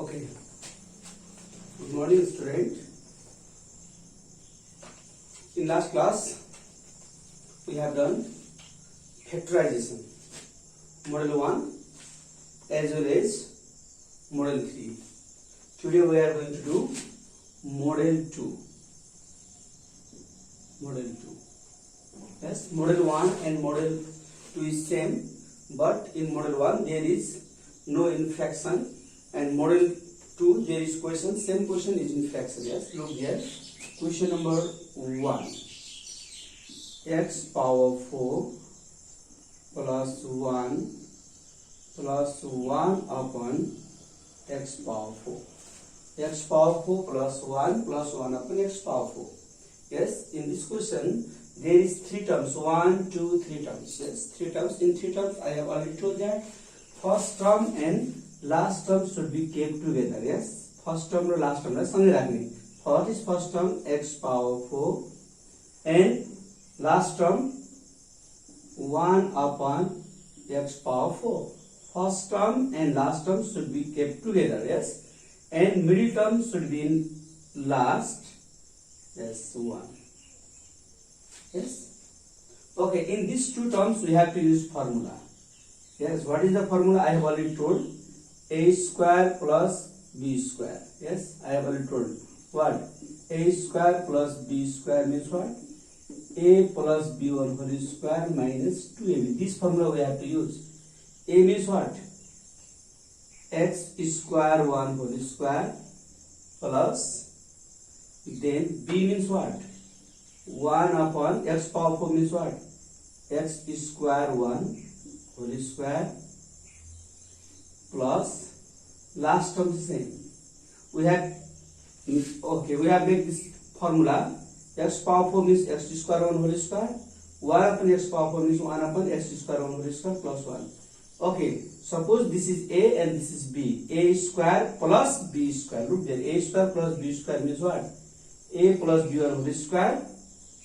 Okay. Good morning, student. In last class, we have done factorization, model 1 as well as model 3. Today we are going to do model 2. Model 2. Yes, model 1 and model 2 is same, but in model 1 there is no infraction, and model 2 there is question, same question is infraction. Yes, look here. Question number 1. X power 4 plus 1 plus 1 upon x power 4. X power 4 plus 1 plus 1 upon x power 4. Yes, in this question there is 3 terms. 1, 2, 3 terms. Yes, 3 terms. In 3 terms I have already told that first term and last term should be kept together. Yes, first term and last term सँगै राख्ने. What is first term? X power 4 and last term 1 upon x power 4. First term and last term should be kept together. Yes, and middle term should be in last. Yes, 1. Yes. Okay, in these 2 terms we have to use formula. Yes, what is the formula? I have already told. A square plus b square. Yes, I have already told. What? A square plus b square means what? A plus b1 whole square minus 2ab. This formula we have to use. A means what? X square 1 whole square plus, then b means what? 1 upon x power 4 means what? X square 1 whole square plus last term same. We have made this formula. X power 4 means x square 1 whole square. 1 upon x power 4 means 1 upon x square 1 whole square plus 1. Okay, suppose this is A and this is B. A square plus B square. Look there. A square plus B square means what? A plus B1 whole square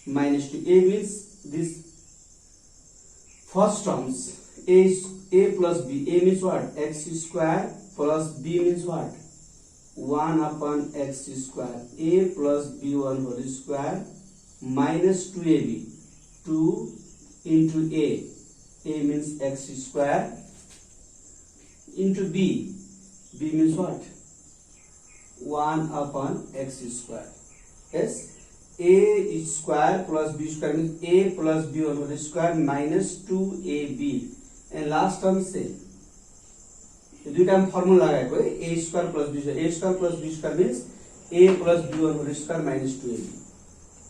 minus 2. A means this first terms. A plus B. A means what? X square plus B means what? 1 upon x square. A plus B1 whole square minus 2ab. 2 into A. A means x square into B. B means what? 1 upon x square. Yes. A square plus B square means A plus B1 whole square minus 2ab. And last term same. दुई time formula लगाएको है. A square plus B square. A square plus B square means A plus B1 whole square minus 2ab.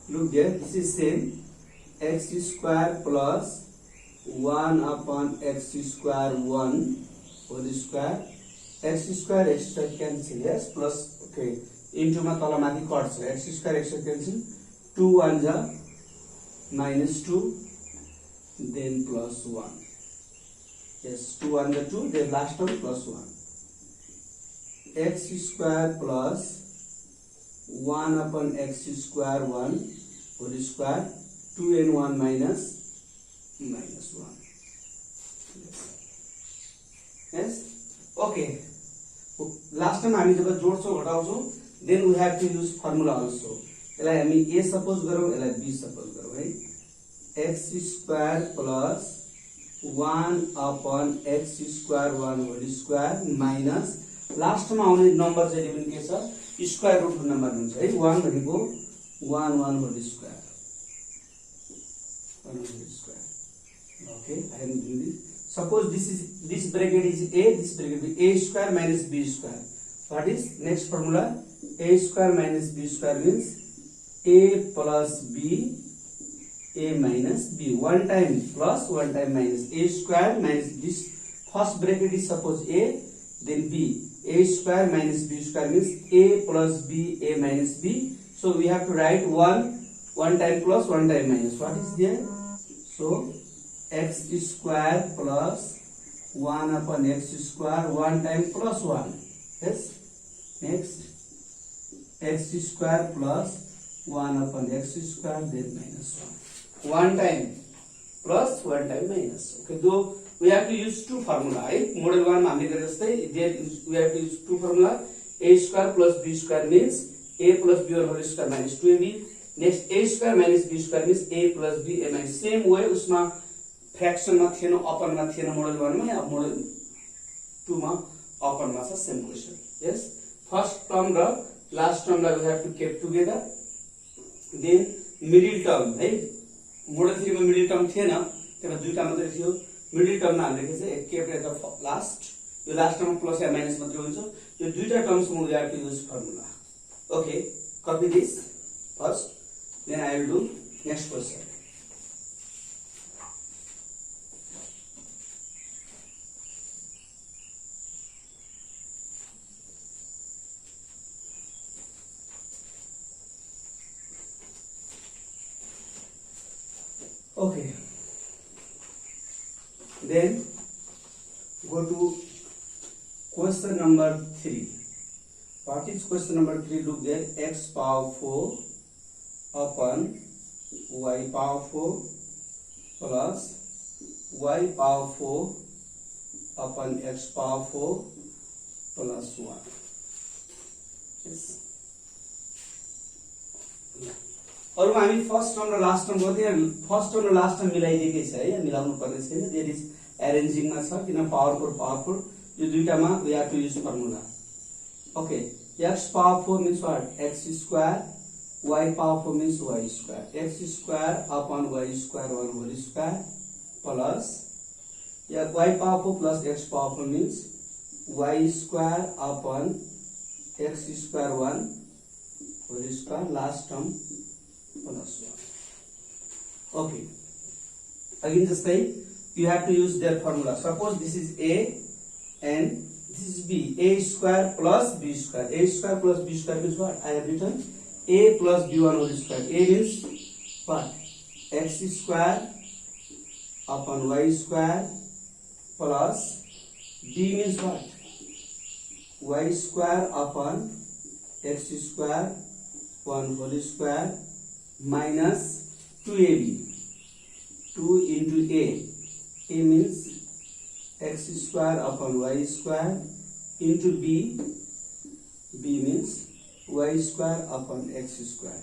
Look there. This is same. X square plus 1 upon x square 1 whole square. X square cancel. Yes, plus okay. Into मा तल माथि cut छ. X square cancel. 2 1 जा minus 2 then plus 1. Yes, 2 1 2, then last term plus 1. X square plus 1 upon x square 1 whole square. 2 and 1 minus 1. Yes. Okay. Last time हामी जब जोड्छौं घटाउँछौं, then we have to use formula also. यसलाई हामी a suppose गरौँ, यसलाई b suppose गरौँ है. X square plus 1 upon x square 1 whole square minus last मा आउने number चाहिँ एलिमेन्ट के छ? स्क्वायर रुट नम्बर हुन्छ है. 1 भनेको 1 1 whole square. 1 whole square. Okay, I am doing this. Suppose this bracket is a, this bracket is a square minus b square. What is next formula? A square minus b square means a plus b, a minus b. One time plus, one time minus. A square minus this first bracket is suppose a, then b. A square minus b square means a plus b, a minus b. So we have to write one time plus, one time minus. What is there? So x square plus 1 upon x square 1 time plus 1. Yes. Next, x square plus 1 upon x square then minus 1. 1 time plus 1 time minus. Okay, though we have to use two formula. Right? Model 1 we have to use two formula. a square plus b square means a plus b1 whole square minus 2ab. Next a square minus b square means a plus b a minus. Same way उसमा fraction में थिएन upon में थिएन model 1 में अब model 2 में upon में छ same question. Yes, first term र last term लाई we have to keep together. Then middle term है मोडल 3 में middle term थिएन त्यसमा दुईटा मात्रै थियो. मिडल टर्म मा हामीले के चाहिँ केप एट द लास्ट यो लास्ट टर्म प्लस या माइनस मात्र हुन्छ. यो दुईटा टर्म्स मा we have to use formula. Okay, copy this first, then I will do next question. Okay, then go to question number 3. What is question number 3? Look there, x power 4 upon y power 4 plus y power 4 upon x power 4 plus 1. Yes. और हामी first term र last term गर्दै first term र last term मिलाइदिएकै छ है, मिलाउनु पर्ने छैन. देयर इज अरेन्जिङ मा छ किन पावरफुल यो दुईटामा we have to use formula. Okay, x power 4 means what? x square, y power 4 means y square. x square upon y square one whole square plus y power 4 plus x power 4 means y square upon x square one whole square last term plus 1. Okay, again just like you have to use their formula. Suppose this is a and this is b. A square plus b square. A square plus b square means what? I have written a plus b1 whole square. A means what? X square upon y square plus b means what? Y square upon x square 1 whole square minus 2ab. 2 into a. A means x square upon y square into b. B means y square upon x square.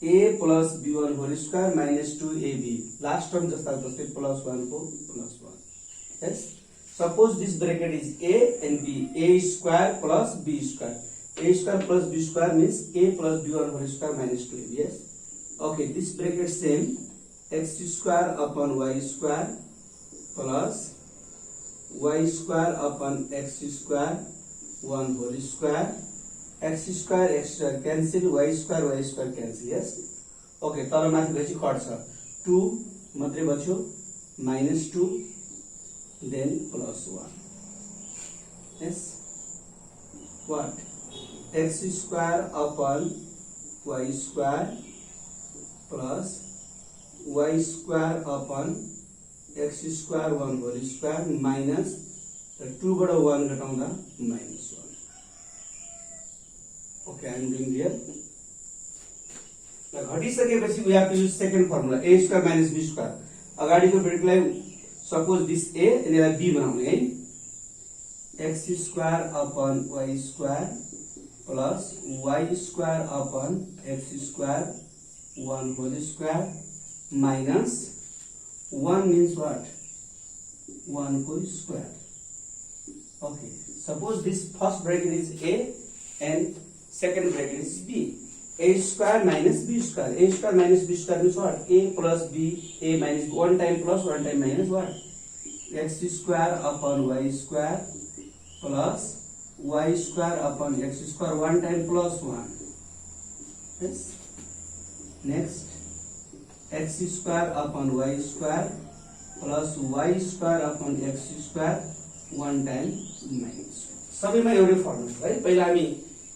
A plus b1 whole square minus 2ab. Last term just like the plus 1 for plus 1. Yes. Suppose this bracket is a and b. A square plus b square. A square plus b square means a plus b1 whole square minus 2ab. Yes. Okay, this bracket same. X square upon y square plus y square upon x square 1 whole square. X square cancel, y square cancel. Yes. Okay, तर माथि बेसी कट्छ 2 मात्रै बच्यो minus 2 then plus 1. Yes. What? X square upon y square plus y square upon x square 1 whole square minus 2 बाट 1 घटाउँदा minus 1. Okay, I am doing here. घटिसकेपछि we have to use second formula, a square minus b square. अगाडिको ब्रेकलाई suppose this a and यसलाई b बनाउने है. x square upon y square plus y square upon x square 1 whole square minus 1 means what? 1 whole square. Okay, suppose this first bracket is a and second bracket is b. A square minus b square. A square minus b square means what? A plus b, a minus b. 1 time plus 1 time minus what? X square upon y square plus y square upon x square 1 time plus 1. Yes. Next, x square upon y square plus y square upon x square 1 time minus 1. सबैमा एउटै formula है. पहिला हामी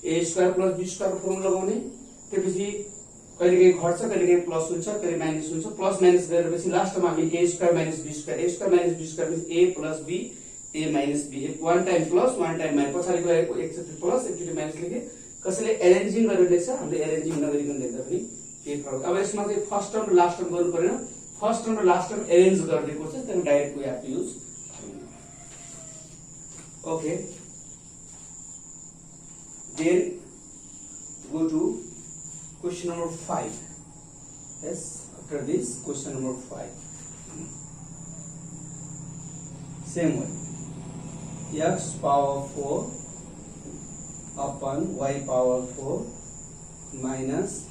a square plus b square formula लगाउने, त्यसपछि कहिलेकाहीँ घट्छ, कहिलेकाहीँ प्लस हुन्छ, कहिले माइनस हुन्छ. प्लस माइनस गरेपछि लास्टमा हामी a square minus b square. A square minus b square means a plus b, a minus b. 1 time plus 1 time minus. पछाडि गएको एकचोटि प्लस एकचोटि माइनस लेखे. कसैले एरेन्जिङ गरेर लेख्छ, हामीले एरेन्जिङ नगरिकन लेख्दा पनि केही फरक. अब यसमा चाहिँ फर्स्ट टर्म र लास्ट टर्म गर्नु पर्दैन. फर्स्ट टर्म र लास्ट टर्म एरेन्ज गरिदिएको छ, त्यसले direct we have to use. Okay, Then go to question number 5. Yes, after this question number 5. Same way. X power 4 upon y power 4 minus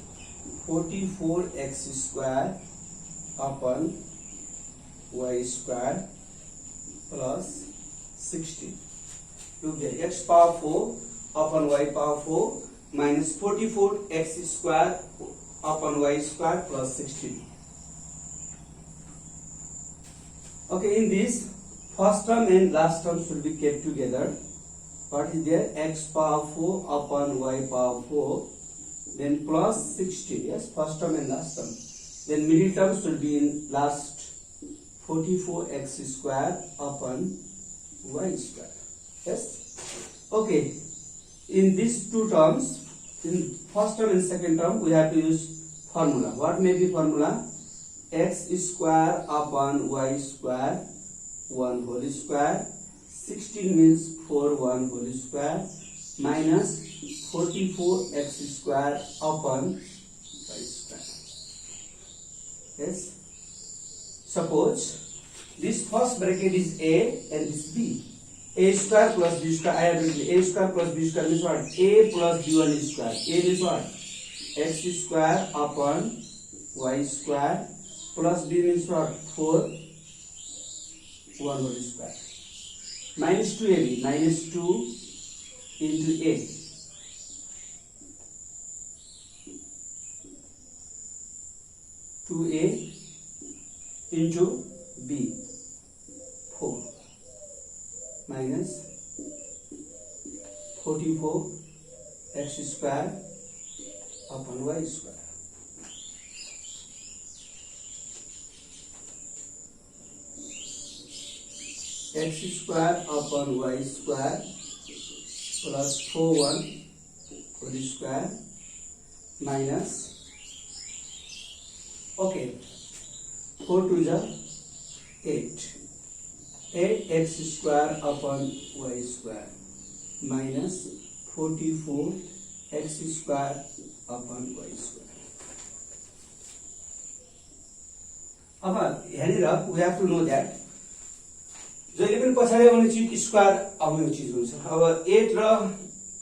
44x square upon y square plus 16. Look there, x power 4 upon y power 4 minus 44x square upon y square plus 16. Okay, in this first term and last term should be kept together. What is there? X power 4 upon y power 4, then plus 16. Yes, first term and last term. Then middle term should be in last, 44x square upon y square. Yes. Okay. In these two terms, in first term and second term, we have to use formula. What may be formula? X square upon y square 1 whole square, 16 means 4 1 whole square minus 44x square upon y square. Yes. Suppose this first bracket is A and this B. A square plus B square. I have written A square plus B square means what? A plus B1 square. A means what? X square upon y square plus B means what? 4 1 whole square. Minus 2AB, minus 2 into A. A into B, 4 minus 44 x square upon y square. X square upon y square plus 4 1 whole square minus, okay, 4 2 is 8. 8x square upon y square minus 44 x square upon y square. अब यहाँनिर we have to know that जहिले पनि पछाडि आउने चिज square आउने चिज हुन्छ. अब 8 र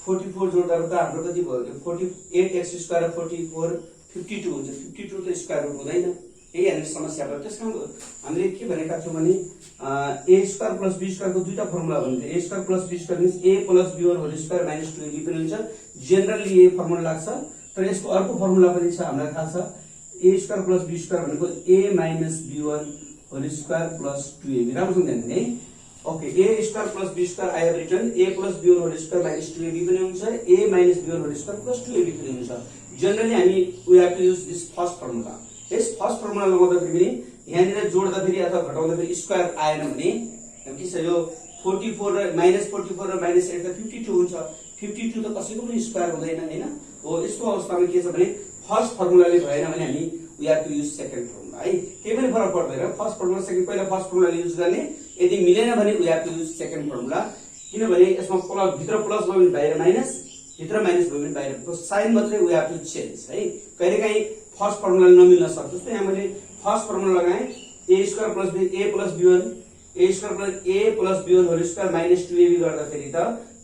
44 जोड्दा त हाम्रो कति भयो? 48x स्क्वायर र 44 52 हुन्छ. 52 त स्क्वायर रुट हुँदैन. यही हामीले समस्या भयो. त्यसकारण हामीले के भनेका छौं भने a square plus b square को दुईटा फर्मुला भन्छ. a square plus b square means a plus b1 whole square minus 2ab पनि हुन्छ. जनरली यही फर्मुला लाग्छ. तर यसको अर्को फर्मुला पनि छ, हामीलाई थाहा छ. a square plus b square भनेको a minus b1 whole square plus 2ab. राम्रोसँग ध्यान दिनु है. Okay, a square plus b square I have written a plus b1 whole square minus 2ab पनि हुन्छ. a minus b1 whole square plus 2ab पनि हुन्छ. Generally हामी we have to use this first formula. यस first formula लगाउँदाखेरि पनि यहाँनिर जोड्दाखेरि अथवा घटाउँदाखेरि स्क्वायर आएन भने के छ, यो 44 र माइनस 44 र माइनस 8 त 52 हुन्छ. 52 त कसैको पनि स्क्वायर हुँदैन हैन. हो, यस्तो अवस्थामा के छ भने फर्स्ट फर्मुलाले भएन भने हामी we have to use second formula है. केही पनि फरक पर्दैन. फर्स्ट फर्मुला सेकेन्ड, पहिला फर्स्ट फर्मुला युज गर्ने. यदि मिलेन भने we have to use second formula. किनभने यसमा प्लस भित्र प्लस भयो भने बाहिर माइनस, भित्र माइनस भयो भने बाहिर प्लस. साइन मात्रै वी हैव टु चेन्ज है. कहिलेकाहीँ फर्स्ट फर्मुला नमिल्न सक्छ. जस्तो यहाँ मैले फर्स्ट फर्मुला लगाएँ a square plus b a plus b1 a square plus a plus b1 whole square minus 2ab गर्दाखेरि त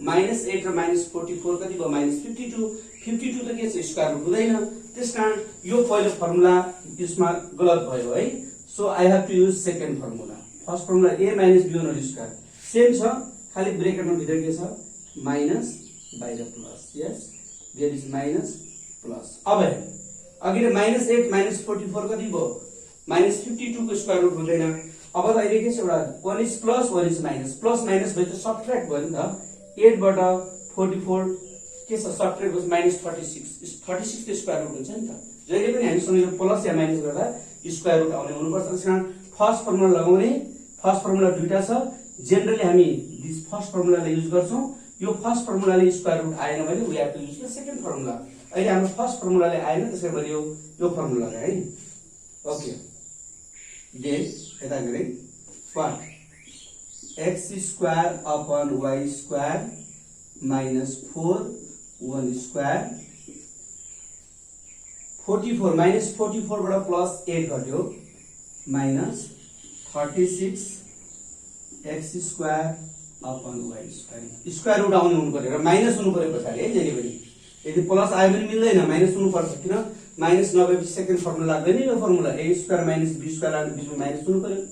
माइनस 8 र माइनस 44 कति भयो? माइनस 52. 52 त के छ? स्क्वायर रुट हुँदैन. त्यसकारण यो पहिलो फर्मुला यसमा गलत भयो है. So I have to use second formula. First formula a minus b1 whole square same छ, खाली ब्रेकेटमा भित्र के छ? माइनस बाहिर plus. Yes, there is minus plus. अब अघि माइनस 8 माइनस 44 कति भयो? माइनस 52 को स्क्वायर रुट हुँदैन. अब त अहिले के छ? एउटा 1 is plus 1 is minus. Plus minus भए त सबट्र्याक्ट भयो नि त. 8 बाट 44 के छ? सबट्र्याक्ट भएपछि माइनस 36. 36 को स्क्वायर रुट हुन्छ नि त. जहिले पनि हामीसँग यो प्लस या माइनस गर्दा स्क्वायर रुट आउने हुनुपर्छ. त्यसकारण फर्स्ट फर्मुला लगाउने. फर्स्ट फर्मुला दुईटा छ. जनरली हामी दिस फर्स्ट फर्मुलाले युज गर्छौं. यो फर्स्ट फर्मुलाले स्क्वायर रुट आएन भने we have to use the second formula. अहिले हाम्रो फर्स्ट फर्मुलाले आएन, त्यसैले मैले यो फर्मुला लगाए है. ओके, देन यता गरे what? x square upon y square minus 4 1 square 44 minus 44 बाट प्लस 8 घट्यो minus 36 x square upon y square square root आउनु हुनु पर्यो र माइनस हुनु पर्यो पछाडी है जहिले पनि यदि प्लस आए पनि मिल्दैन माइनस हुनु पर्छ किन माइनस नभएपछि सेकेन्ड फर्मुला लाग्दैन यो formula a square minus b square आको बीचमा माइनस हुनु पर्यो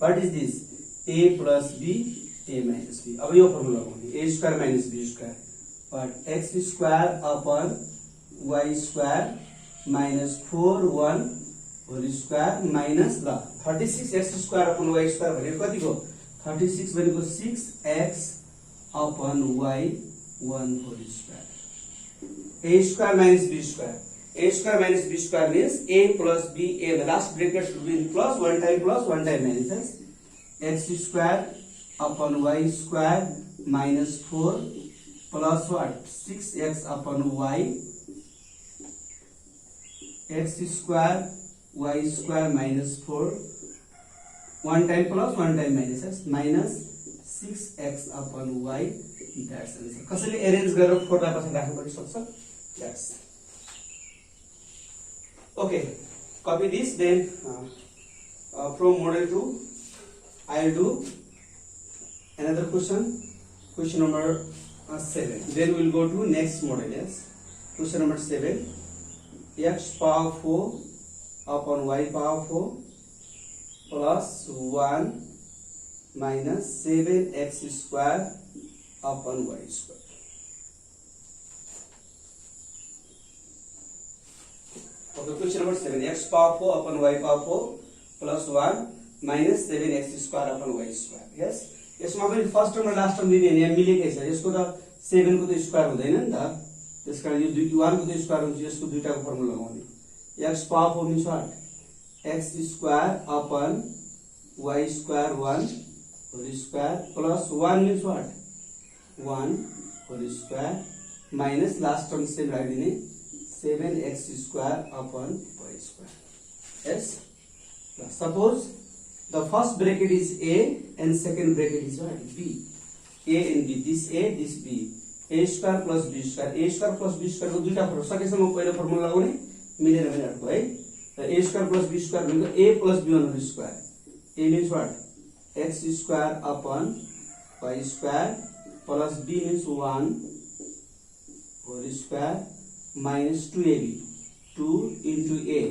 what is this a plus b a minus b अब यो फर्मुला लगाउने a square minus b square but x square upon y square minus 4 1 whole square minus ल 36 x square upon y square भनेको कतिको 36 भनेको 6x upon y 1 whole square a square minus b square a square minus b square means a plus b a the last bracket should be in plus one time minus x square upon y square minus 4 plus what 6x upon y x square y square minus 4 one time plus one time minus x minus 6x upon y that's answer कसैले arrange गरेर 4 लाई पछि राख्नु पनि सक्छ yes okay copy this then from model 2 I'll do another question number 7 then we'll go to next model yes question number 7 x power 4 upon y power 4 plus 1 minus 7x square upon y square okay question number 7 x power 4 upon y power 4 plus 1 minus 7x square upon y square yes यसमा पनि first term र last term दिने यहाँ मिलेकै छ यसको त 7 को त स्क्वायर हुँदैन नि त त्यसकारण यो 1 को त स्क्वायर हुन्छ यसको दुईटाको फर्मुला लगाउने x power 4 means what x square upon y square 1 whole square plus 1 means what 1 whole square minus last term same राखिदिने 7x square upon y square yes suppose the first bracket is a and second bracket is what b a and b this a this b a square plus b square को दुईटा formula सकेसम्म पहिलो formula लगाउने मिलेर पनि अर्को है र a square plus b square भनेको a plus b on whole square a means what x square upon y square plus b means 1 whole square minus 2ab 2 into a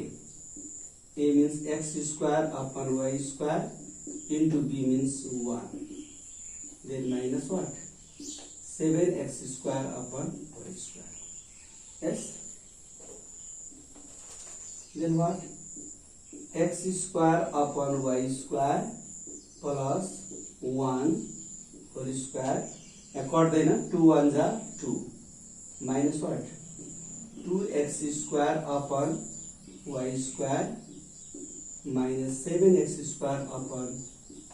means x square upon y square into b means 1 then minus what 7x square upon y square yes then what x square upon y square plus 1 whole square according to 2 1s are 2 minus what 2x square upon y square minus 7x square upon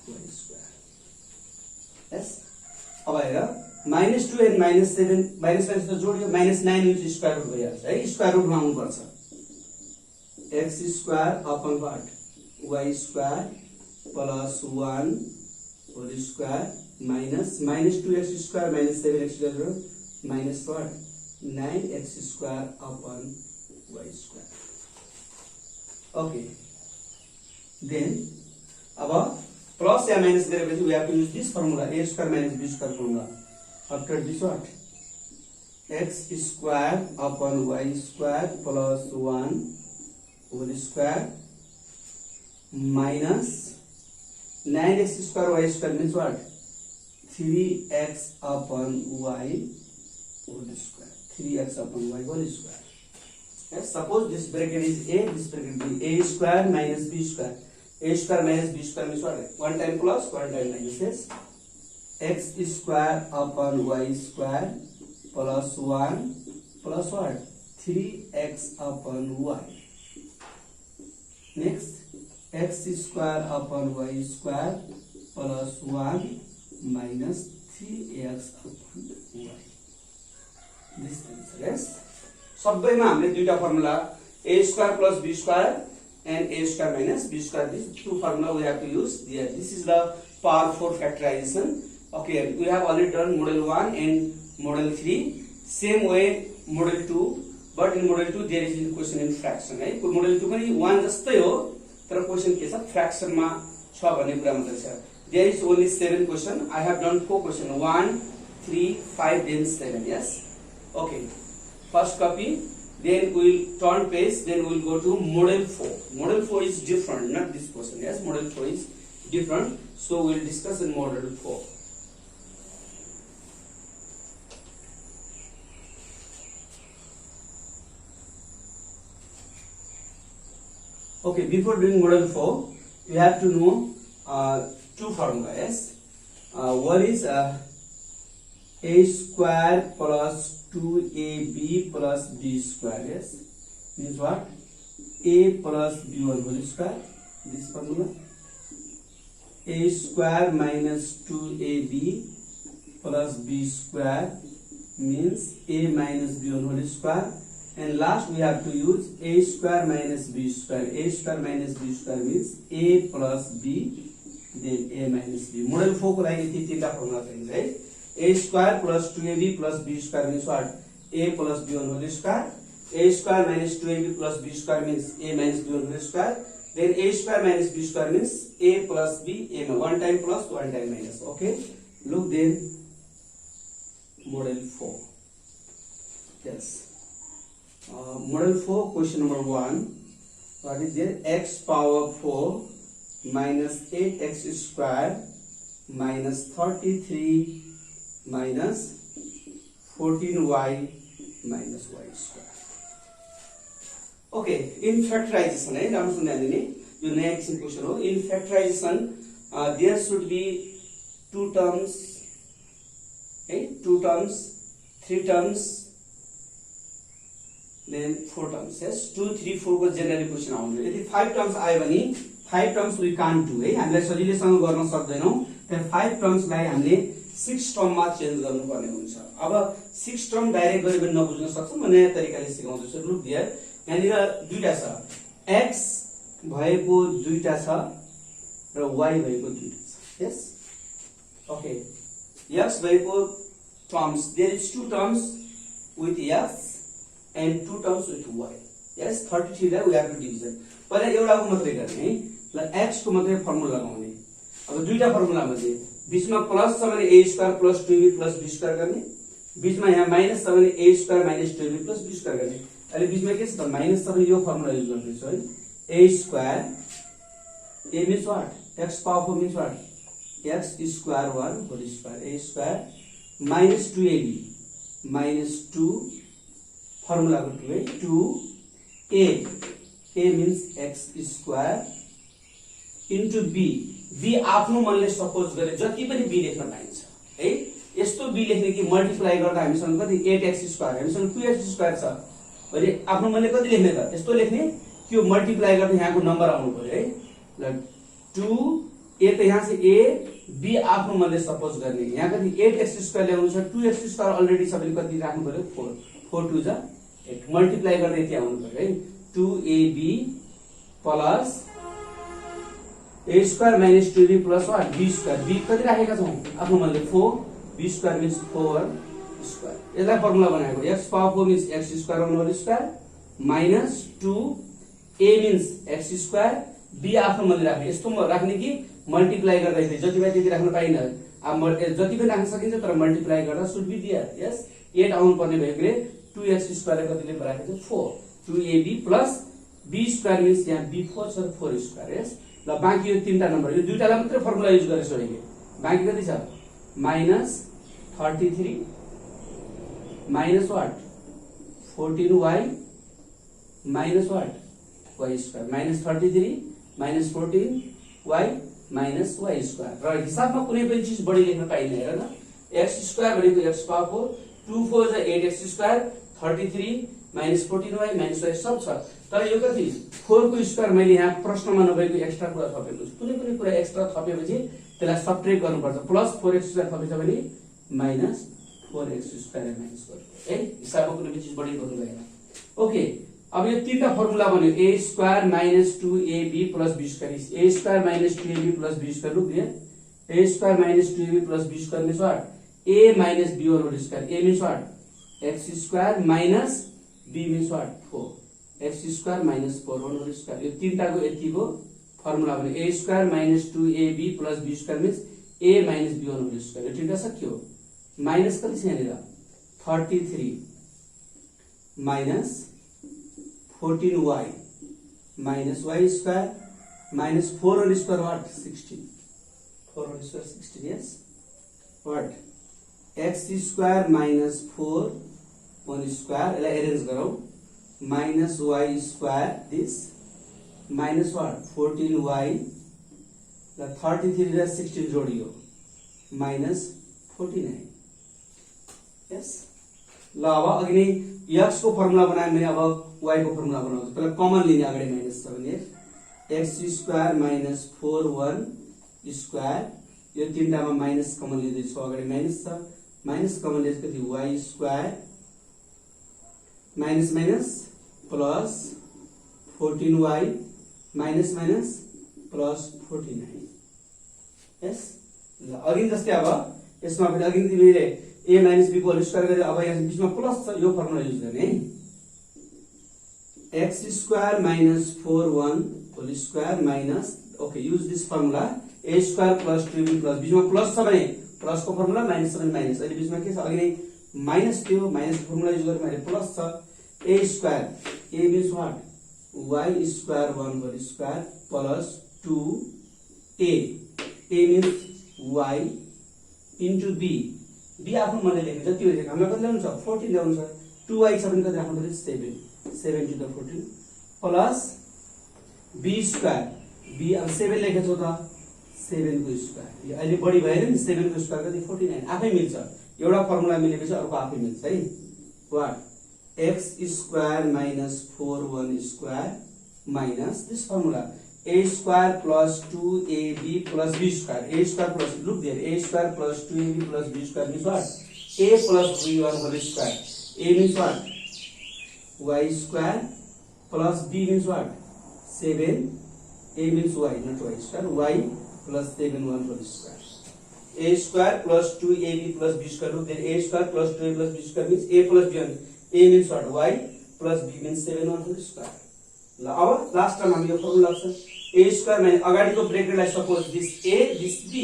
y square yes अब हेर -2 and -7 minus त जोडियो -9 हुन्छ square root भइहाल्छ है square रुटमा आउनु पर्छ x square upon what y square plus 1 whole square minus -2x square minus 7x square minus what 9x square upon y square okay then above plus yeah minus गरेपछि we have to use this formula a square minus b square formula after this what x square upon y square plus 1 whole square minus 9x square y square means what 3x upon y whole square 3x upon y whole square yes suppose this bracket is a this bracket is a square minus b square a square minus b square means what one time plus one time minus yes x square upon y square plus 1 plus what 3x upon y next x square upon y square plus 1 minus 3x upon y this answer yes सबैमा हामीले दुईटा formula a square plus b square and a square minus b square these two formula we have to use there this is the power 4 factorization okay we have already done model 1 and model 3 same way model 2, but in model 2 there is a question in fraction है. model 2 पनि 1 जस्तै हो तर question के छ fraction मा छ भन्ने कुरा मात्र छ. There is only 7 question. I have done 4 question. 1, 3, 5, then 7. Yes. Okay. First copy. Then we will turn page. Then we will go to model 4. Model 4 is different, not this question. Yes. Model 4 is different. So we will discuss in model 4. Okay. Before doing model 4, you have to know two formulas. One is a square plus 2ab plus b square. Yes, means what? A plus b1 whole square. This formula. A square minus 2ab plus b square means a minus b1 whole square. And last we have to use a square minus b square. A square minus b square means a plus b then a minus b. Model 4 को लागि यति तीनटा formula चाहिन्छ है. A square plus 2ab plus b square means what? A plus b1 whole square. A square minus 2ab plus b square means a minus b1 whole square. Then a square minus b square means a plus b, a one time plus, one time minus. Okay. Look then model 4. Yes. Model 4 question number 1. What is there? X power 4 minus 8x square minus 33 minus 14y minus y square. Okay, in factorization है राम सुन्ने आने यो नया किसिम question हो. In factorization there should be two terms, two terms, three terms, then 4 terms. Yes, 2, 3, 4 को generally question आउँछ. यदि 5 terms आयो भने 5 terms we can't do है. हामीलाई सजिलैसँग गर्न सक्दैनौं. तर 5 terms लाई हामीले 6 term मा चेन्ज गर्नुपर्ने हुन्छ. अब 6 term डाइरेक्ट गरे पनि नबुझ्न सक्छ. म नयाँ तरिकाले सिकाउँछु. Look here. यहाँनिर दुईटा छ. x भएको दुईटा छ र y भएको दुईटा छ. यस. ओके. x भएको terms there is 2 terms with x and 2 terms with y. Yes, 33 लाई we have to division. पहिला एउटाको मात्रै गर्ने है. ल x को मात्रै फर्मुला लगाउने. अब दुईटा फर्मुला मध्ये बीचमा प्लस छ भने a square plus 2b plus b square गर्ने. बीचमा यहाँ माइनस छ भने a square minus 2b plus b square गर्ने. अहिले बीचमा के छ त माइनस छ भने यो फर्मुला युज गर्दैछु है. a square a means what? x power 4 means what? x square 1 whole square. a square minus 2ab minus 2 formula को 2 है 2a means x square into b. b आफ्नो मनले सपोज गरे जति पनि b लेख्न पाइन्छ है. यस्तो b लेख्ने कि मल्टिप्लाई गर्दा हामीसँग कति 8x स्क्वायर हामीसँग 2x स्क्वायर छ भने आफ्नो मनले कति लेख्ने त यस्तो लेख्ने कि यो मल्टिप्लाई गर्दा यहाँको नम्बर आउनु पर्यो है. ल 2a त यहाँ चाहिँ a b आफ्नो मनले सपोज गर्ने यहाँ कति 8x स्क्वायर ल्याउनु छ 2x स्क्वायर अलरेडी छ भने कति राख्नु पर्यो 4 4 2 जा 8 मल्टिप्लाई गर्दै यति आउनु पर्यो है. 2ab plus a square minus 2b plus what? b square. b कति राखेका छौं आफ्नो मनले 4 b square means 4 square. यसलाई फर्मुला बनाएको x power 4 means x square on whole square minus 2 a means x square b आफ्नो मनले राख्ने. यस्तो राख्ने कि मल्टिप्लाई गर्दा जति भए त्यति राख्न पाइन. अब जति पनि राख्न सकिन्छ तर मल्टिप्लाई गर्दा शुड बी दियर. यस 8 आउनु पर्ने भएकोले 2x स्क्वायर कतिले राखेको छ 4 2ab plus b square means यहाँ b4 छ 4 square. यस ल बाँकी यो तीनटा नम्बर यो दुईटालाई मात्र फर्मुला युज गरेछ अहिले. बाँकी कति छ minus 33 minus what 14y minus what y square minus 33 minus 14y minus y square. र हिसाबमा कुनै पनि चीज बढी लेख्न पाइदैन हेर न. x स्क्वायर भनेको x पावर 4 2 4 जा 8x square 33 minus 14y minus y सब छ. तर यो कति 4 को स्क्वायर मैले यहाँ प्रश्नमा नभएको एक्स्ट्रा कुरा थपेको छु. कुनै पनि कुरा एक्स्ट्रा थपेपछि त्यसलाई सबट्रेक्ट गर्नुपर्छ. प्लस 4x स्क्वायर थपेछ भने माइनस 4x स्क्वायर माइनस गर्नु है. हिसाबमा कुनै पनि चीज बढी गर्नु भएन. ओके. अब यो तीनटा फर्मुला बन्यो a square minus 2ab plus b square a square minus 2ab plus b square look here a square minus 2ab plus b square means what? a minus b whole square. a means what? x square minus b means what 4 x square minus 4 1 whole square यो तीनटाको यतिको formula भने a square minus 2ab plus b square means a minus b 1 whole square यो तीनटा सक्यो minus कति छ यहाँनिर 33 minus 14y minus y square minus 4 whole square what 16 4 whole square 16 yes what x square minus 4 1 square यसलाई arrange गरौँ minus y square this minus what 14y the 33 र 16 जोडियो minus 49 yes ल अब अघि नै x को फर्मुला बनाए मैले अब y को फर्मुला बनाउँछु पहिला कमन लिने अगाडि माइनस छ भने x square minus 4 1 square यो तीनटामा माइनस कमन लिँदै छु अगाडि माइनस छ माइनस कमन लिँदा कति y square minus minus plus 14y minus minus plus 49 yes ल अघि जस्तै अब यसमा फेरि अघि तिमीले a minus b को होल स्क्वायर गरे अब यहाँ बीचमा प्लस छ यो फर्मुला युज गर्ने है x square minus 4 1 whole square minus okay use this formula a square plus 2b plus बीचमा प्लस छ भने प्लस को फर्मुला माइनस छ भने माइनस अहिले बीचमा के छ अघि नै माइनस थियो माइनस फर्मुला युज गरे मैले प्लस छ a square a means what y square 1 whole square plus 2a means y into b b आफ्नो मनले लेख्नु जति हो लेख्नु हामीलाई कति ल्याउनु छ 14 ल्याउनु छ 2y छ भने कति राख्नु पर्छ 7 to the 14 plus b square b अब 7 लेखेछौ त 7 को स्क्वायर यो अहिले बढी भएन नि 7 को स्क्वायर कति 49 आफै मिल्छ एउटा फर्मुला मिलेपछि अर्को आफै मिल्छ है what x square minus 4 1 square minus this formula a square plus 2ab plus b square a square plus look there a square plus 2ab plus b square means what a plus b1 whole square a means what y square plus b means what 7 a means y not y square y plus 7 1 whole square a square plus 2ab plus b square look there a square plus 2ab plus b square means a plus b1 a means what y plus b means 7 1 whole square ल अब last term हामी यो formula लाग्छ a square minus अगाडिको ब्रेकेटलाई suppose this a this b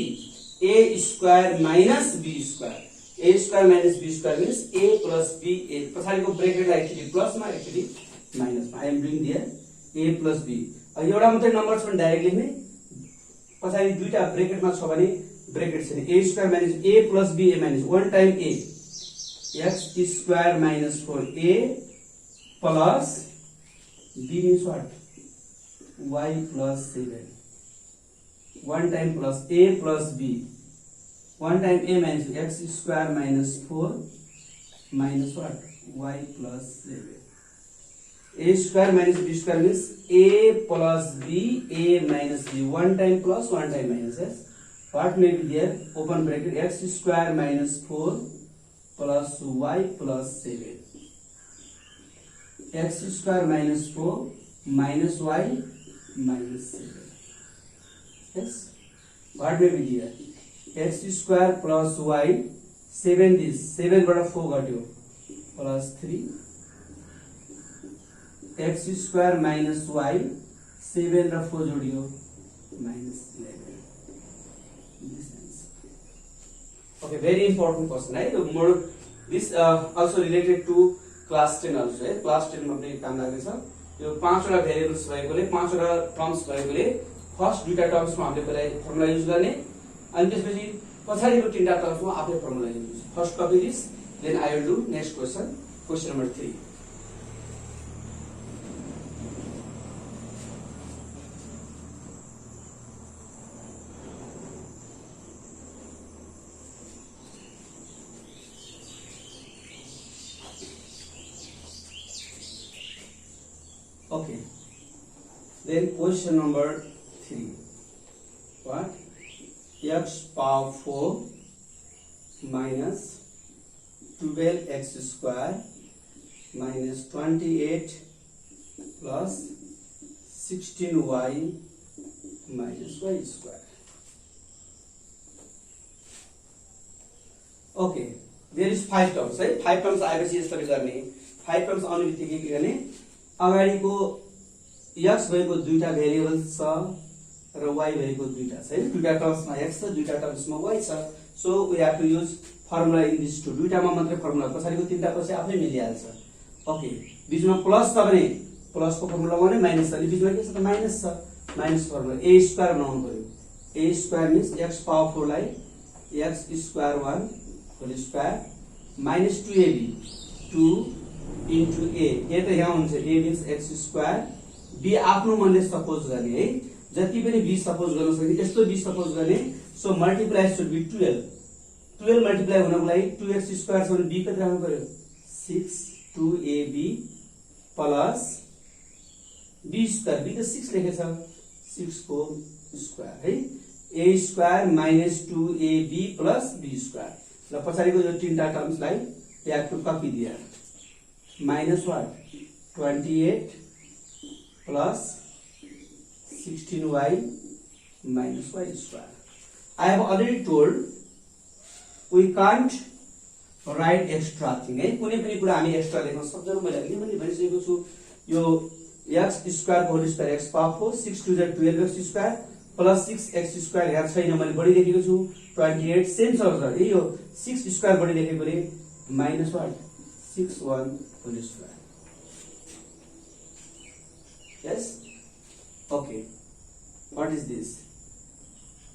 a square minus b square a square minus b square means a plus b a पछाडिको ब्रेकेटलाई actually plus मा एक्चुअली माइनस मा I am doing there a plus b एउटा मात्रै number छ भने direct लेख्ने पछाडि दुईटा ब्रेकेटमा छ भने ब्रेकेट छैन a square minus a plus b a minus 1 time a x square minus 4a plus b means what y plus 7 1 time plus a plus b 1 time a minus x square minus 4 minus what y plus 7 a square minus b square means a plus b a minus b 1 time plus 1 time minus yes what may be there open bracket x square minus 4 plus y plus 7 x square minus 4 minus y minus 7 yes what may be here x square plus y 7 this 7 बाट 4 घट्यो plus 3 x square minus y 7 र 4 जोडियो minus 11 this answer okay very important question right this also related to class 10 also है class 10 मा पनि काम लाग्छ यो पाँचवटा भेरिएबल्स भएकोले पाँचवटा टर्म्स भएकोले फर्स्ट दुईटा टर्म्समा हामीले पहिला फर्मुला युज गर्ने अनि त्यसपछि पछाडिको तीनटा टर्म्समा आफै formula use first copy this then I will do next question number 3 okay then question number 3 what x power 4 minus 12x square minus 28 plus 16y minus y square okay there is 5 terms है 5 terms आएपछि यसरी गर्ने 5 terms आउने बित्तिकै के गर्ने अगाडिको x भएको दुईटा भेरिएबल्स छ र y भएको दुईटा छ हैन दुईटा टर्म्समा x छ दुईटा टर्म्समा y छ so we have to use formula in this two दुईटामा मात्रै फर्मुला पछाडिको तीनटा पछि आफै मिलिहाल्छ ओके बीचमा प्लस छ भने प्लसको फर्मुला भने माइनस छ अनि बीचमा के छ त माइनस छ माइनस फर्मुला a स्क्वायर बनाउनु पर्यो a square means x power 4 लाई x square 1 whole square minus 2ab 2 into a त यहाँ हुन्छ a means x square b आफ्नो मनले सपोज गर्ने है जति पनि b सपोज गर्न सक्ने त्यस्तो b सपोज गर्ने so multiply should be 12 multiply हुनको लागि 2x स्क्वायर छ भने b कति राख्नु पर्यो 6 2ab plus b square b त 6 लेखेछ 6 को स्क्वायर है a square minus 2ab plus b square ल पछाडिको यो तीनटा टर्म्सलाई you have to copy there minus what 28 plus 16y minus y square. I have already told we can't write extra thing है कुनै पनि कुरा हामी एक्स्ट्रा लेख्न सक्दैनौं मैले अघि पनि भनिसकेको छु यो x स्क्वायर whole square x power 4 6 2 12x square plus 6x square यहाँ छैन मैले बढी लेखेको छु 28 सेम छ यो 6 स्क्वायर बढी लेखेकोले minus what 6 1 whole square. Yes, okay, what is this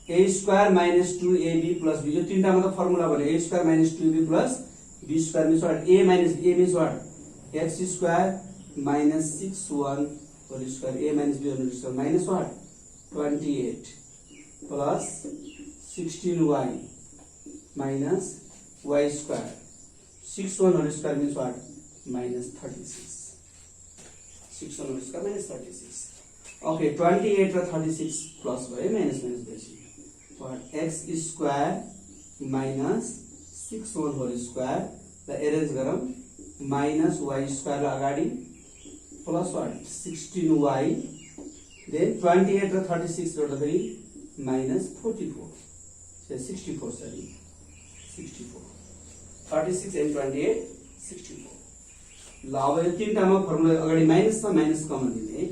a square minus 2ab plus b जो तीनटा मतलब फर्मुला भने a square minus 2ab plus b square means what a minus a means what x square minus 6 1 whole square a minus b whole square minus what 28 plus 16y minus y square 6 1 whole square means what minus 36 6 1 whole square minus 36 okay 28 र 36 plus भयो minus minus बेसी what x square minus 6 1 whole square ल arrange गरौँ minus y square अगाडि plus what 16y then 28 र 36 जोड्दाखेरि minus 44 so 64 sorry 64 36 and 28 64 ल अब यो तीनटामा फर्मुला अगाडि माइनस छ माइनस कमन लिने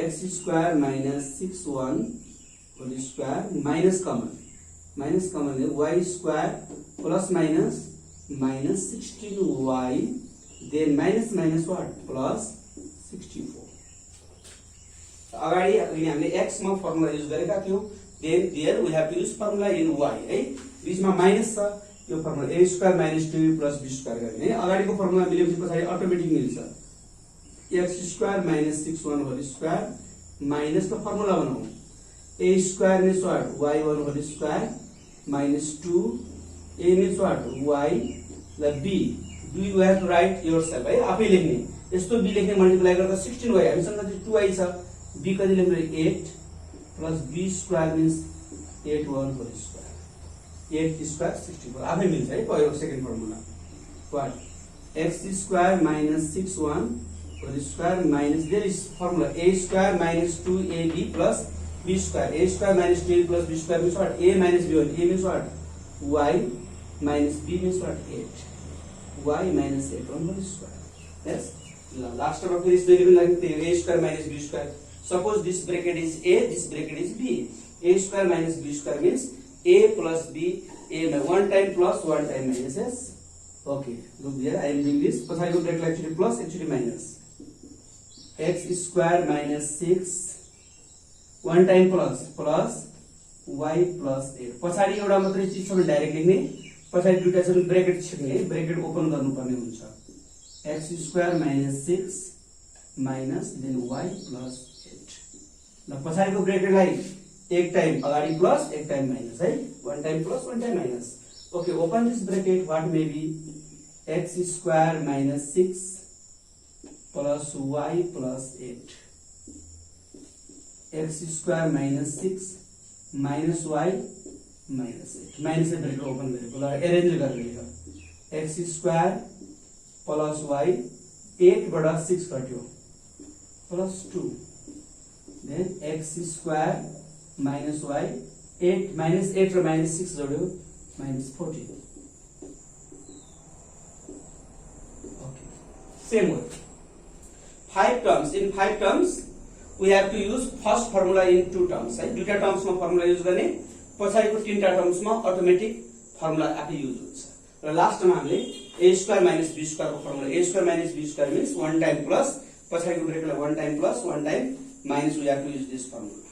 x square minus 6 1 whole square minus common ले y square plus minus minus 16y then minus minus what plus 64 अगाडि हामीले x मा फर्मुला युज गरेका थियौ then there we have to use formula in y है बीचमा minus छ यो formula a square minus 2 plus b square गर्ने है अगाडिको फर्मुला मिलेपछि पछाडी अटोमेटिक मिल्छ x square minus 6 1 whole square minus को फर्मुला बनाऊ a square means what y1 whole square minus 2 a means what y ल b you have to write yourself है आफै लेख्ने यस्तो b लेख्ने मल्टिप्लाई गर्दा 16y हामीसँग चाहिँ 2y छ b कति लेख्नु 8 plus b square means 8 1 whole square 8 square 64 आफै मिल्छ है पहिलो second formula what x square minus 6 1 whole square minus there is formula a square minus 2ab plus b square a square minus 2ab plus b square means what a minus b a means what y minus b means what 8 y minus 8 1 whole square yes last term of this derivation like a square minus b square suppose this bracket is a this bracket is b a square minus b square means a plus b a by one time plus one time minus yes okay look here I am doing this पछाडिको bracket actually plus actually minus x square minus 6 one time plus y plus 8 पछाडी एउटा मात्रै चीज छ भने direct लेख्ने पछाडी दुईटा छ ब्रेकेट छेक्ने ब्रेकेट ओपन गर्नुपर्ने हुन्छ x square minus 6 minus then y plus 8 ल पछाडीको ब्रेकेटलाई एक टाइम अगाडि प्लस एक टाइम माइनस है one time plus one time minus okay open this bracket what may be x square minus 6 plus y plus 8 x square minus 6 minus y minus 8 minus bracket open गरेको ल arrange गरेको x square plus y 8 बाट 6 घट्यो plus 2 then x square minus y 8 minus 8 र minus 6 जोड्यो minus 14 Same way. 5 terms. In 5 terms, we have to use first formula in 2 terms. है दुईटा terms में फर्मुला युज गर्ने पछाडिको तीनटा टर्म्स में अटोमेटिक फर्मुला आफै युज हुन्छ र लास्टमा हामीले a square minus b square को formula a square minus b square means 1 time plus पछाडिको ब्रेकेटलाई 1 time plus 1 time minus we have to use this formula.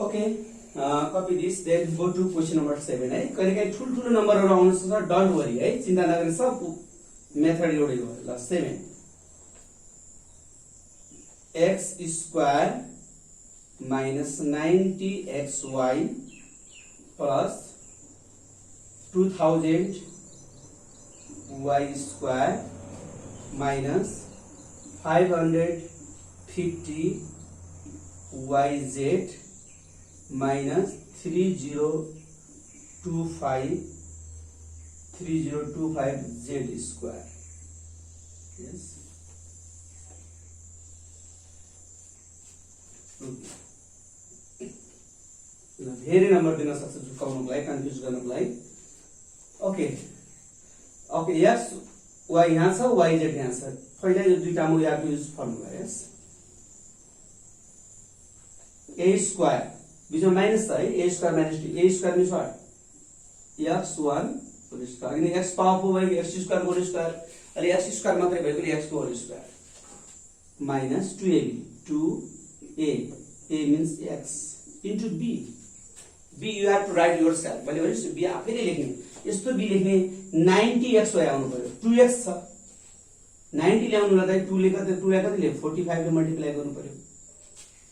Okay, copy this, then go to question number 7 है कहिलेकाहीँ ठुलठुलो नम्बरहरु आउन सक्छ don't worry है चिन्ता नगर्नु सब मेथड एउटै हो ल 7 x square minus 90xy plus 2000 y square minus 550 yz minus 3025 z square. Yes. धेरै नम्बर दिन सक्छ झुकाउनको लागि कन्फ्युज गर्नको लागि. ओके ओके यस y यहाँ छ yz यहाँ छ पहिला यो दुईटामा we have to use formula. Yes a square बीचमा माइनस छ है a square minus 2 a square means what x1 whole square अनि x पावरफुल भएको x square whole square अनि x square मात्रै भएको x whole square minus 2ab 2a means x into b you have to write yourself. मैले भनेछु b आफैले लेख्ने यस्तो b लेख्ने 90xy आउनु पर्यो 2x छ 90 ल्याउनुलाई त 2 ले कति 2 लाई कतिले 45 ले मल्टिप्लाई गर्नु पर्यो.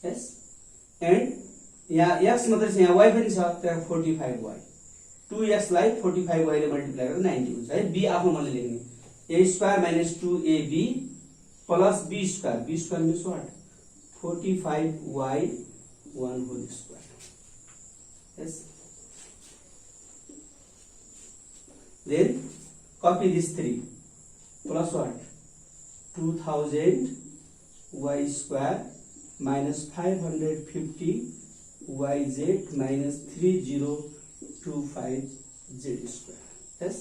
यस एन्ड यहाँ x मात्रै छ यहाँ y पनि छ त्यहाँ 45y 2x लाई 45y ले मल्टिप्लाई गर्दा 90 हुन्छ है. b आफ्नो मनले लेख्ने a square minus 2ab plus b square means what 45y 1 whole square. Yes. Then copy this 3 plus what 2000 y square minus 550 yz minus 3025 z square. Yes.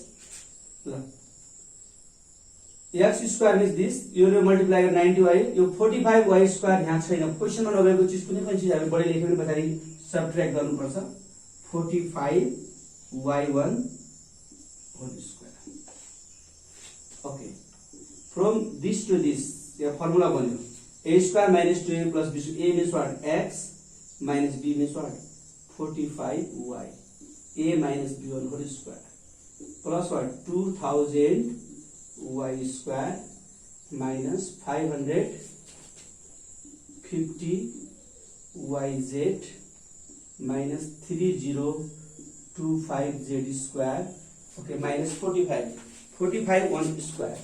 x square means this यो multiply गरेर 90y यो 45y square यहाँ छैन क्वेशनमा नभएको चीज कुनै पनि चीज हामी बढी लेख्यो भने पछाडी सबट्र्याक्ट गर्नुपर्छ 45y1 whole square. Okay, from this to this यो फर्मुला बन्यो a square minus 2a plus b square. a means what x minus b means what 45y a minus b1 whole square plus what 2000 y square minus 550 yz minus 3025 z square. Okay, minus 45 1 square.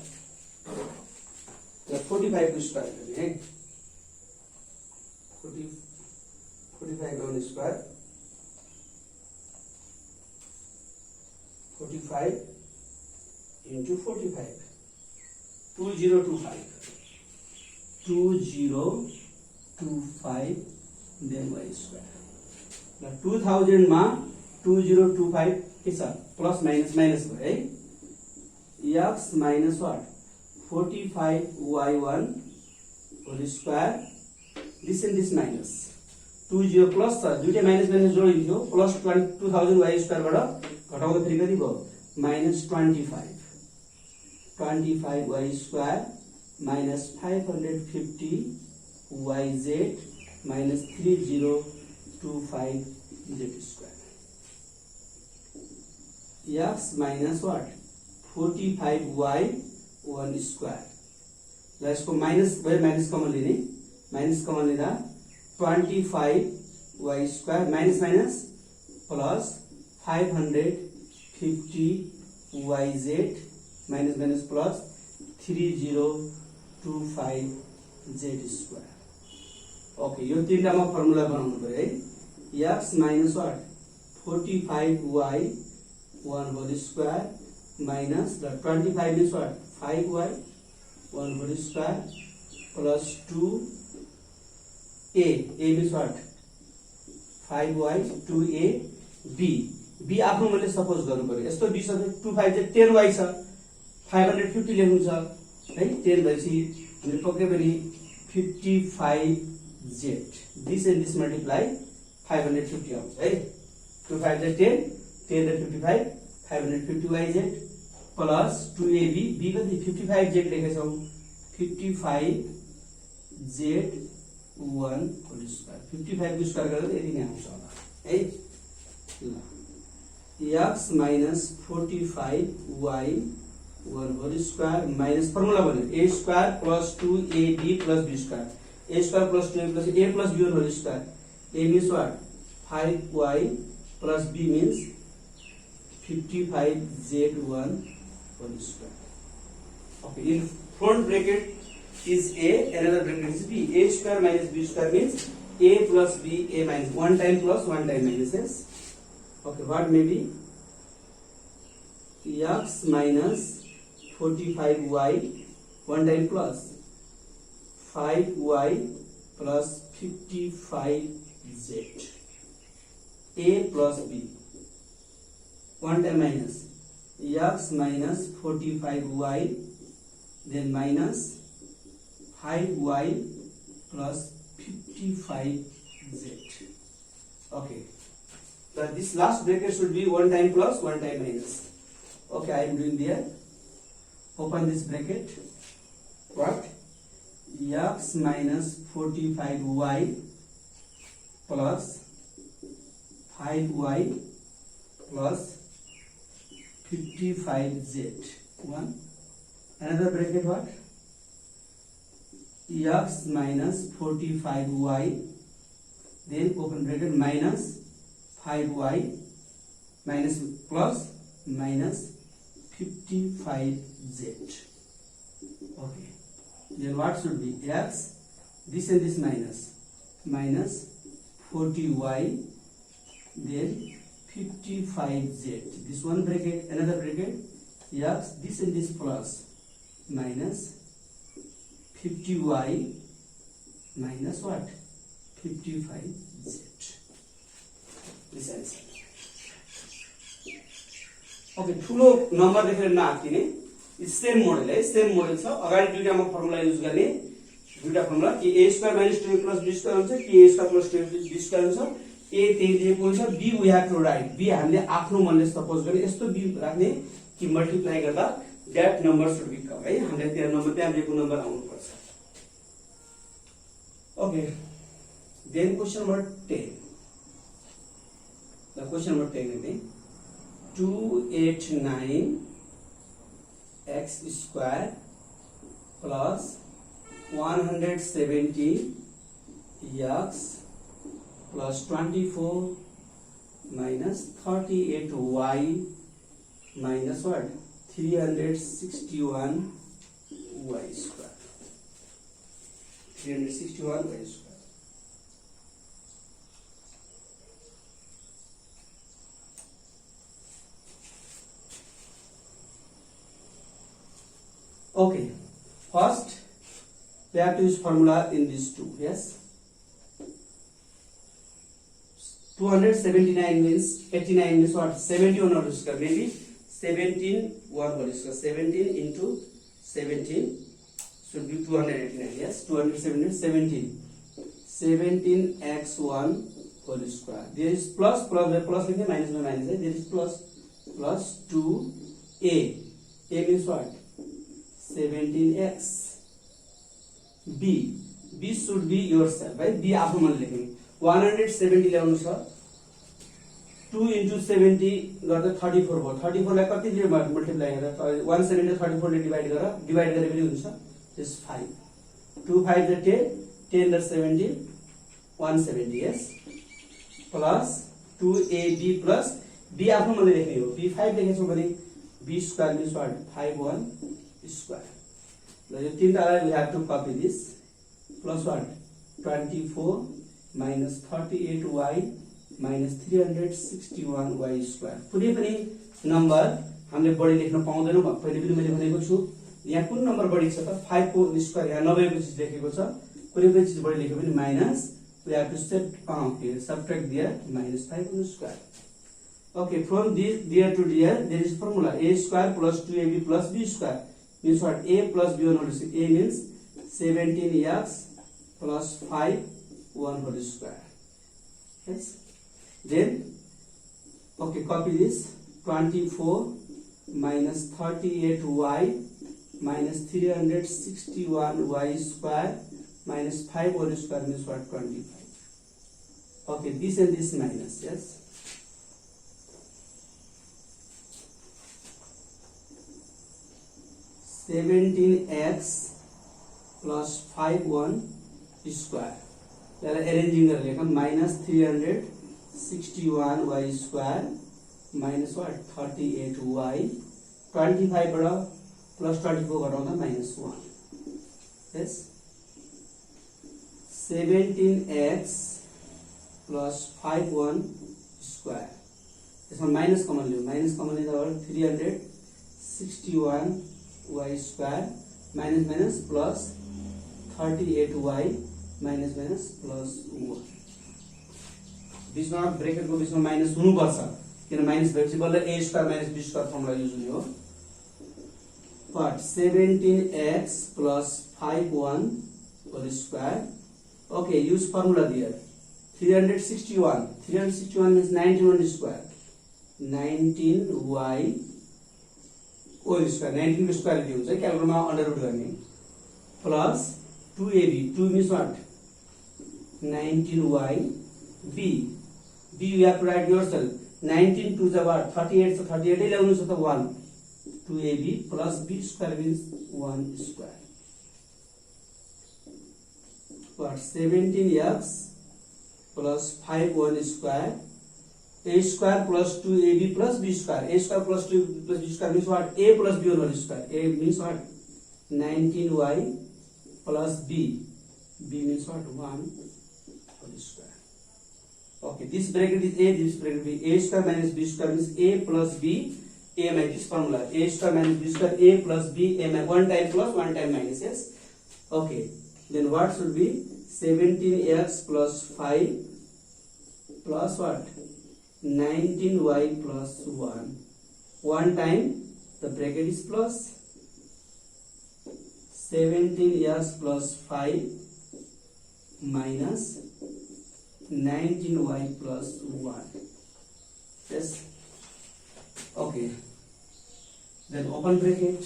The 45 square है 45 1 square 45 into 45 2025 then y square. Now 2000 मा 2025 के छ plus minus भयो है x minus what 45y1 whole square this and this minus 20 plus छ दुईटा minus जोडिन्थ्यो plus 2000 y square बाट घटाउँदा फेरि कति भयो minus 25 y square minus 550 yz minus 3025 z square. X minus what 45y 1 square. Let's go minus common लिने minus common लिँदा 25y square minus plus 550 yz minus plus 3025 z square. Okay, यो तीनटामा formula बनाउनु पर्यो है x minus what 45y 1 whole square minus the 25 is what 5y 1 whole square plus 2a means what 5y 2a b आफ्नो मैले suppose गर्नु पर्यो यस्तो b छ 25 चाहिँ 10y छ 550 लेख्नु छ है 10 भएपछि हामीले पक्कै पनि 55z this and this multiply 550 आउँछ है 2 5 10 10 र 55 550yz प्लस 2ab b कति 55z लेखेछौँ 55z1 होल स्क्वायर 55 को स्क्वायर गरेर यति नै आउँछ होला है ल x minus 45y 1 whole square minus formula बन्यो a square plus 2ab plus b square a square plus 2a plus a plus b whole square a means what 5y plus b means 55z1 whole square. Okay, in front bracket is a, another bracket is b. A square minus b square means a plus b, a minus 1 time plus 1 time minus s. Okay, what may be x minus 45y 1 time plus 5y plus 55z a plus b 1 time minus x minus 45y then minus 5y plus 55z. Okay, but this last bracket should be 1 time plus 1 time minus. Okay, I am doing there. Open this bracket. What? X minus 45y plus 5y plus 55z. One. Another bracket what? X minus 45y then open bracket minus 5y minus plus minus 55z. Okay, then what should be x this and this minus minus 40y then 55z this one bracket another bracket x this and this plus minus 50y minus what 55z this answer. Okay, ठुलो number देखेर नआत्तिने same model है same model छ अगाडि दुईटामा formula use गर्ने दुईटा formula कि a square minus 2a plus b square हुन्छ कि a square plus 2b square हुन्छ a त्यही दिएको हुन्छ b we have to write b हामीले आफ्नो मनले सपोज गर्ने यस्तो b राख्ने कि मल्टिप्लाई गर्दा that number should be come है हामीले त्यहाँ नम्बर त्यहाँ दिएको नम्बर आउनु पर्छ. Okay, then question number 10. The question number 10 is 289 x square plus 170 x plus 24 minus 38y minus what 361 y square 361 y square. Okay, first we have to use formula in these two. Yes, 279 means 89 means what 71 whole square maybe 17 1 whole square 17 into 17 should be 289. Yes, 217 17x1 whole square. There is plus minus minus. There is plus 2a. A means what 17x. b should be yourself right b आफ्नो मन लेख्ने 170 ल्याउनु छ 2 into 70 गर्दा 34 भयो 34 लाई कति ले मल्टिप्लाई गरेर 170 34 ले डिवाइड गरे पनि हुन्छ this 5 2 5 the 10 the 70 170 yes plus 2ab plus b आफ्नो मन लेख्ने हो b 5 लेखेछौं भने b square means what 51 square. Now you think that we have to copy this plus what 24 minus 38y minus 361y square. कुनै पनि नम्बर हामीले बढी लेख्न पाउँदैनौं पहिले पनि मैले भनेको छु यहाँ कुन नम्बर बढी छ त 5 को स्क्वायर यहाँ 90 को चीज लेखेको छ कुनै पनि चीज बढी लेख्यो भने minus we have to subtract there minus 5 on the square. Okay, from this there to there, there is formula a square plus 2ab plus b square means what? A plus b1 whole square. A means 17x plus 5 1 whole square. Yes. Then okay, copy this. 24 minus 38y minus 361y square minus 5 whole square means what? 25. Okay, this and this minus. Yes. 17x plus 5 1 square. Arranging minus 361 y square minus what? 38y. 25 plus 24 minus 1. Yes. 17x plus 5 1 square. This one minus commonly. Minus commonly the 361 y square minus minus plus 38y minus minus plus 1. बीचमा bracket को बीचमा minus हुनु पर्छ किन minus भएपछि बल्ल a square minus b square formula use हुने हो. But 17x plus 5 1 whole square. Okay, use formula there. 361 means 19 square. 19y whole square. 19 को स्क्वायर के हुन्छ क्याल्कुलेटरमा अन्डर रुट गर्ने plus 2ab. 2 means what? 19y. b you have to write yourself. 19 to the what? 38 so 38 ल्याउनु छ त 1. 2ab plus b square means 1 square. What? 17x plus 5 1 square. A square plus 2ab plus b square. A square plus 2 plus b square means what? A plus b whole square. A means what? 19y plus b. B means what? 1 whole square. Okay, this bracket is a, this bracket is a square minus b square means a plus b. A minus this formula. A square minus b square. A plus b. A minus 1 time plus 1 time minus. Yes. Okay. Then what should be? 17x plus 5 plus what? 19y plus 1. 1 time the bracket is plus 17x plus 5 minus 19y plus 1. Yes. Okay. Then open bracket.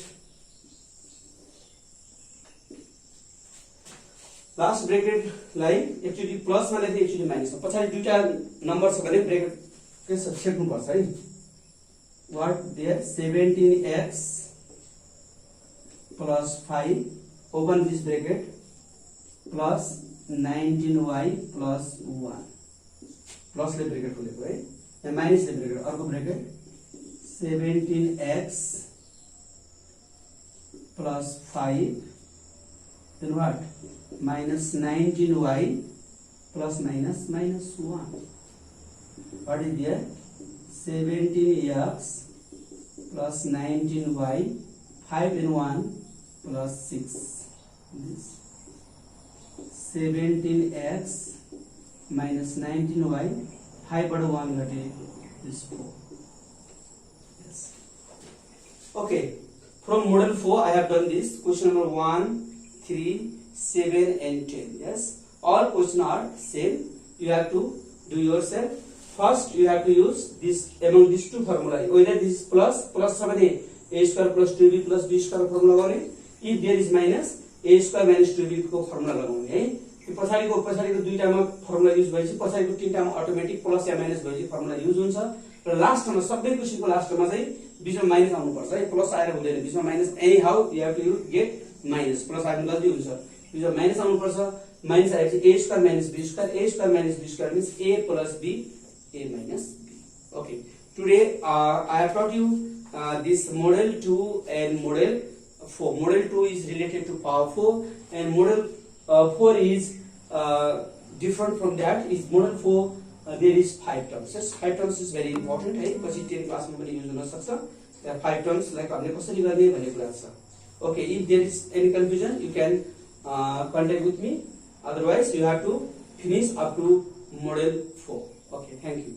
Last bracket like actually plus मा लेख्दै actually minus मा पछाडी दुईटा number छ भने bracket के सेक्नु पर्छ है. What there? 17x plus 5 open this bracket plus 19y plus 1. Plus ले ब्रेकेट खोलेको है. यहाँ माइनस ले ब्रेकेट अर्को bracket 17x plus 5 then what? Minus 19y plus minus minus 1. What is there? 17x plus 19y 5 and 1 plus 6. This 17x minus 19y 5 but 1 got this 4. Yes. Okay. From model 4 I have done this. Question number 1, 3, 7 and 10. Yes. All questions are same. You have to do yourself. First you have to use this among these two formula. Whether this is plus छ भने a square plus 2b plus b square formula गर्ने. If there is minus a square minus 2b को formula लगाउने है. यो पछाडीको दुईटामा formula use भएपछि पछाडीको तीनटामा automatic plus या माइनस भएपछि फर्मुला युज हुन्छ र लास्टमा सबै क्वेशनको लास्टमा चाहिँ बीचमा माइनस आउनु पर्छ है. प्लस आएर हुँदैन. बीचमा minus any how you have to get minus. Plus आयो भने गल्ती हुन्छ. बीचमा माइनस आउनु पर्छ. माइनस आएपछि a square minus b square. A square minus b square means a plus b, a minus b. Okay. Today I have taught you this model 2 and model 4. Model 2 is related to power 4 and model 4 is different from that. Is model 4 there is 5 terms. Yes, 5 terms is very important है. पछि 10 class मा पनि use हुन सक्छ. There 5 terms like हामीले कसरी गर्ने भन्ने कुरा छ. Okay, if there is any confusion you can contact with me. Otherwise you have to finish up to model 4. Okay, thank you.